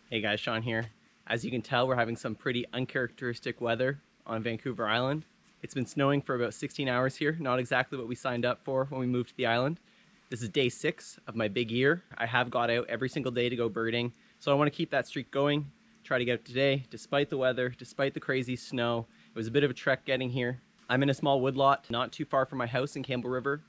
Hey guys, Sean here. As you can tell, we're having some pretty uncharacteristic weather on Vancouver Island. It's been snowing for about 16 hours here, not exactly what we signed up for when we moved to the island. This is day 6 of my big year. I have got out every single day to go birding, so I want to keep that streak going. Try to get out today, despite the weather, despite the crazy snow. It was a bit of a trek getting here. I'm in a small woodlot not too far from my house in Campbell River.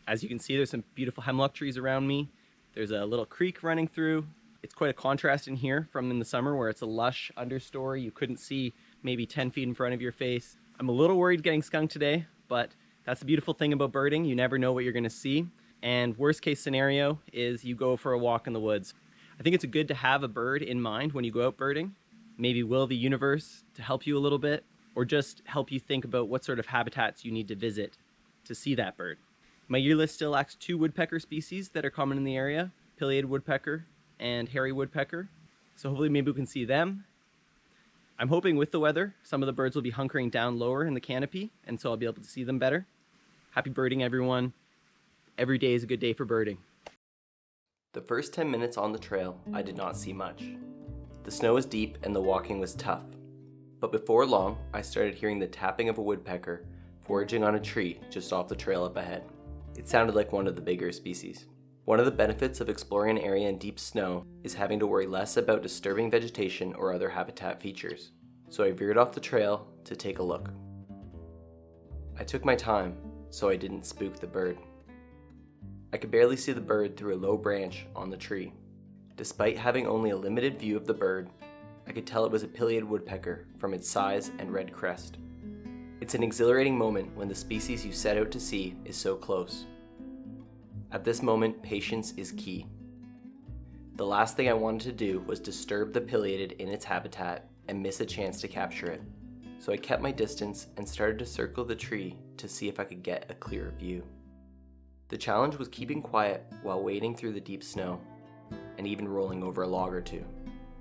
As you can see, there's some beautiful hemlock trees around me. There's a little creek running through. It's quite a contrast in here from in the summer where it's a lush understory. You couldn't see maybe 10 feet in front of your face. I'm a little worried getting skunked today, but that's the beautiful thing about birding. You never know what you're gonna see. And worst case scenario is you go for a walk in the woods. I think it's good to have a bird in mind when you go out birding. Maybe will the universe to help you a little bit, or just help you think about what sort of habitats you need to visit to see that bird. My year list still lacks 2 woodpecker species that are common in the area, Pileated Woodpecker and hairy woodpecker. So hopefully maybe we can see them. I'm hoping with the weather, some of the birds will be hunkering down lower in the canopy, and so I'll be able to see them better. Happy birding, everyone. Every day is a good day for birding. The first 10 minutes on the trail, I did not see much. The snow was deep and the walking was tough. But before long, I started hearing the tapping of a woodpecker foraging on a tree just off the trail up ahead. It sounded like one of the bigger species. One of the benefits of exploring an area in deep snow is having to worry less about disturbing vegetation or other habitat features. So I veered off the trail to take a look. I took my time so I didn't spook the bird. I could barely see the bird through a low branch on the tree. Despite having only a limited view of the bird, I could tell it was a pileated woodpecker from its size and red crest. It's an exhilarating moment when the species you set out to see is so close. At this moment, patience is key. The last thing I wanted to do was disturb the pileated in its habitat and miss a chance to capture it. So I kept my distance and started to circle the tree to see if I could get a clearer view. The challenge was keeping quiet while wading through the deep snow and even rolling over a log or two.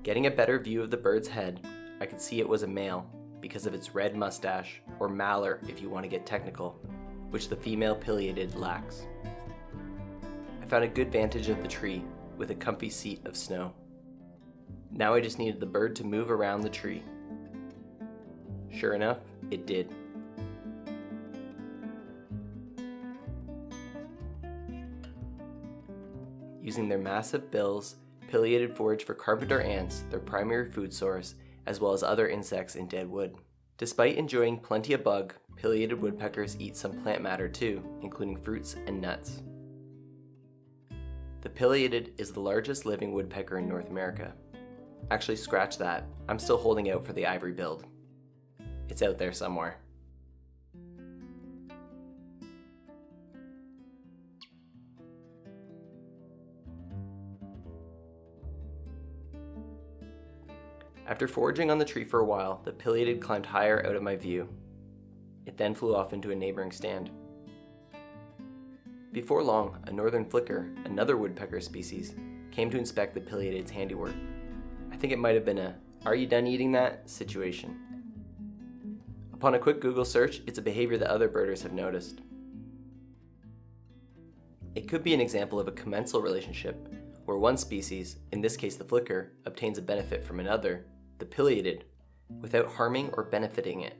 Getting a better view of the bird's head, I could see it was a male because of its red mustache, or malar if you want to get technical, which the female pileated lacks. I found a good vantage of the tree with a comfy seat of snow. Now I just needed the bird to move around the tree. Sure enough, it did. Using their massive bills, pileated forage for carpenter ants, their primary food source, as well as other insects in dead wood. Despite enjoying plenty of bug, pileated woodpeckers eat some plant matter too, including fruits and nuts. The pileated is the largest living woodpecker in North America. Actually, scratch that. I'm still holding out for the ivory billed. It's out there somewhere. After foraging on the tree for a while, the pileated climbed higher out of my view. It then flew off into a neighboring stand. Before long, a northern flicker, another woodpecker species, came to inspect the pileated's handiwork. I think it might have been a "are you done eating that?" situation. Upon a quick Google search, it's a behavior that other birders have noticed. It could be an example of a commensal relationship, where one species, in this case the flicker, obtains a benefit from another, the pileated, without harming or benefiting it.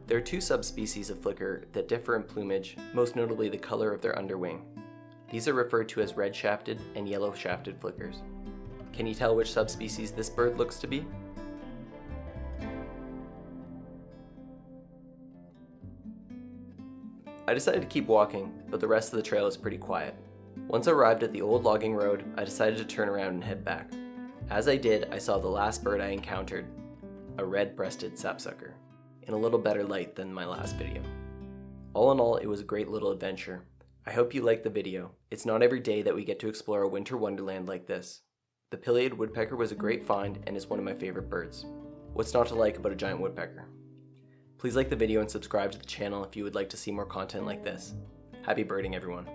There are 2 subspecies of flicker that differ in plumage, most notably the color of their underwing. These are referred to as red-shafted and yellow-shafted flickers. Can you tell which subspecies this bird looks to be? I decided to keep walking, but the rest of the trail is pretty quiet. Once I arrived at the old logging road, I decided to turn around and head back. As I did, I saw the last bird I encountered, a red-breasted sapsucker, in a little better light than my last video. All in all, it was a great little adventure. I hope you liked the video. It's not every day that we get to explore a winter wonderland like this. The pileated woodpecker was a great find and is one of my favorite birds. What's not to like about a giant woodpecker? Please like the video and subscribe to the channel if you would like to see more content like this. Happy birding, everyone.